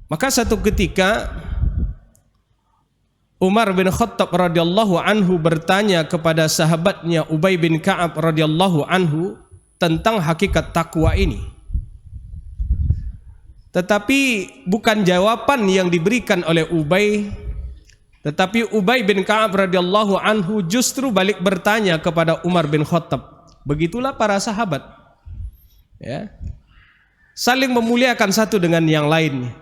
Maka satu ketika Umar bin Khattab radhiyallahu anhu bertanya kepada sahabatnya Ubay bin Ka'ab radhiyallahu anhu tentang hakikat takwa ini. Tetapi bukan jawaban yang diberikan oleh Ubay, tetapi Ubay bin Ka'ab radhiyallahu anhu justru balik bertanya kepada Umar bin Khattab. Begitulah para sahabat, ya, saling memuliakan satu dengan yang lainnya.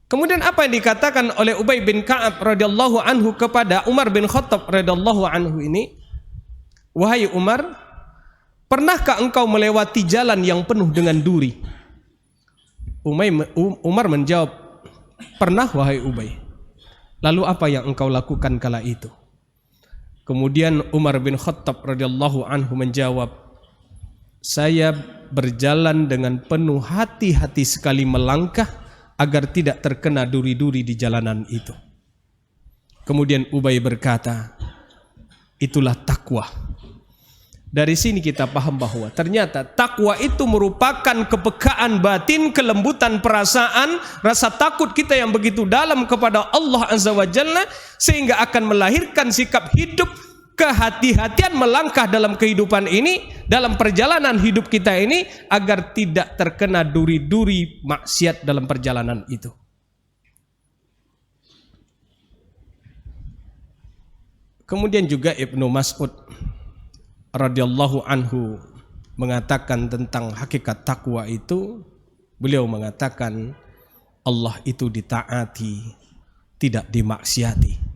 Kemudian apa yang dikatakan oleh Ubay bin Ka'ab radhiyallahu anhu kepada Umar bin Khattab radhiyallahu anhu ini? Wahai Umar, pernahkah engkau melewati jalan yang penuh dengan duri? Umar menjawab, pernah wahai Ubay. Lalu apa yang engkau lakukan kala itu? Kemudian Umar bin Khattab radhiyallahu anhu menjawab, saya berjalan dengan penuh hati-hati sekali melangkah agar tidak terkena duri-duri di jalanan itu. Kemudian Ubay berkata, itulah takwa. Dari sini kita paham bahwa ternyata takwa itu merupakan kepekaan batin, kelembutan perasaan, rasa takut kita yang begitu dalam kepada Allah Azza wa Jalla, sehingga akan melahirkan sikap hidup kehati-hatian melangkah dalam kehidupan ini, dalam perjalanan hidup kita ini, agar tidak terkena duri-duri maksiat dalam perjalanan itu. Kemudian juga Ibnu Mas'ud radhiyallahu anhu mengatakan tentang hakikat takwa itu, beliau mengatakan Allah itu ditaati, tidak dimaksiati.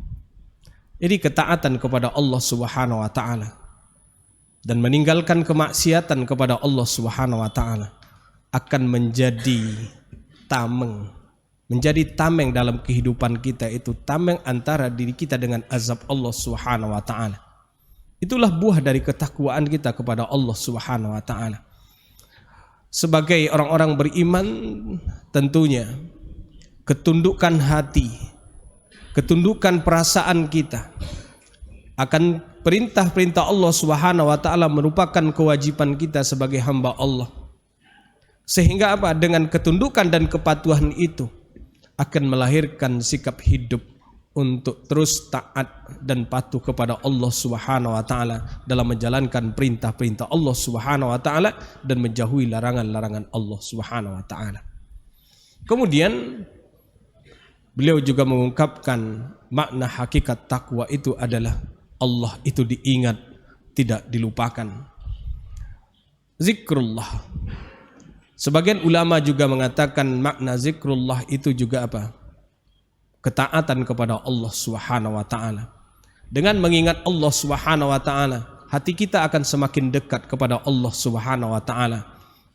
Jadi ketaatan kepada Allah Subhanahu wa taala dan meninggalkan kemaksiatan kepada Allah Subhanahu wa taala akan menjadi tameng dalam kehidupan kita, itu tameng antara diri kita dengan azab Allah Subhanahu wa taala. Itulah buah dari ketakwaan kita kepada Allah Subhanahu wa taala. Sebagai orang-orang beriman, tentunya ketundukan hati, ketundukan perasaan kita akan perintah-perintah Allah Subhanahu wa taala merupakan kewajiban kita sebagai hamba Allah. Sehingga apa? Dengan ketundukan dan kepatuhan itu akan melahirkan sikap hidup untuk terus taat dan patuh kepada Allah Subhanahu wa taala dalam menjalankan perintah-perintah Allah Subhanahu wa taala dan menjauhi larangan-larangan Allah Subhanahu wa taala. Kemudian beliau juga mengungkapkan makna hakikat takwa itu adalah Allah itu diingat, tidak dilupakan. Zikrullah. Sebagian ulama juga mengatakan makna zikrullah itu juga apa? Ketaatan kepada Allah Subhanahu wa taala. Dengan mengingat Allah Subhanahu wa taala, hati kita akan semakin dekat kepada Allah Subhanahu wa taala,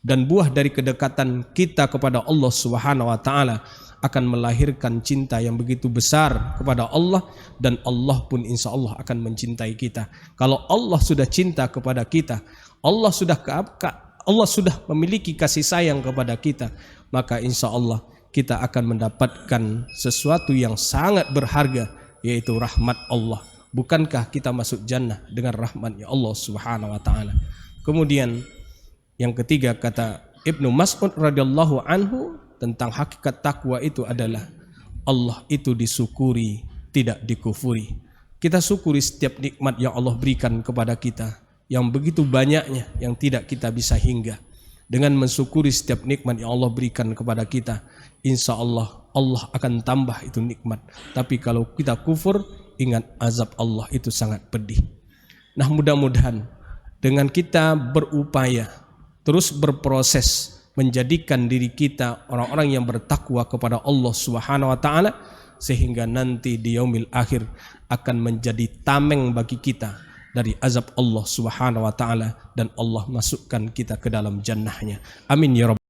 dan buah dari kedekatan kita kepada Allah Subhanahu wa taala akan melahirkan cinta yang begitu besar kepada Allah, dan Allah pun insya Allah akan mencintai kita. Kalau Allah sudah cinta kepada kita, Allah sudah memiliki kasih sayang kepada kita, maka insya Allah kita akan mendapatkan sesuatu yang sangat berharga, yaitu rahmat Allah. Bukankah kita masuk jannah dengan rahmatnya Allah Subhanahu wa taala? Kemudian yang ketiga, kata Ibnu Mas'ud radhiyallahu anhu tentang hakikat takwa itu adalah Allah itu disyukuri, tidak dikufuri. Kita syukuri setiap nikmat yang Allah berikan kepada kita, yang begitu banyaknya yang tidak kita bisa hingga. Dengan mensyukuri setiap nikmat yang Allah berikan kepada kita, insya Allah Allah akan tambah itu nikmat. Tapi kalau kita kufur, ingat azab Allah itu sangat pedih. Nah, mudah-mudahan dengan kita berupaya terus berproses menjadikan diri kita orang-orang yang bertakwa kepada Allah Subhanahu wa taala, sehingga nanti di yaumil akhir akan menjadi tameng bagi kita dari azab Allah Subhanahu wa taala, dan Allah masukkan kita ke dalam jannahnya. Amin ya rabbal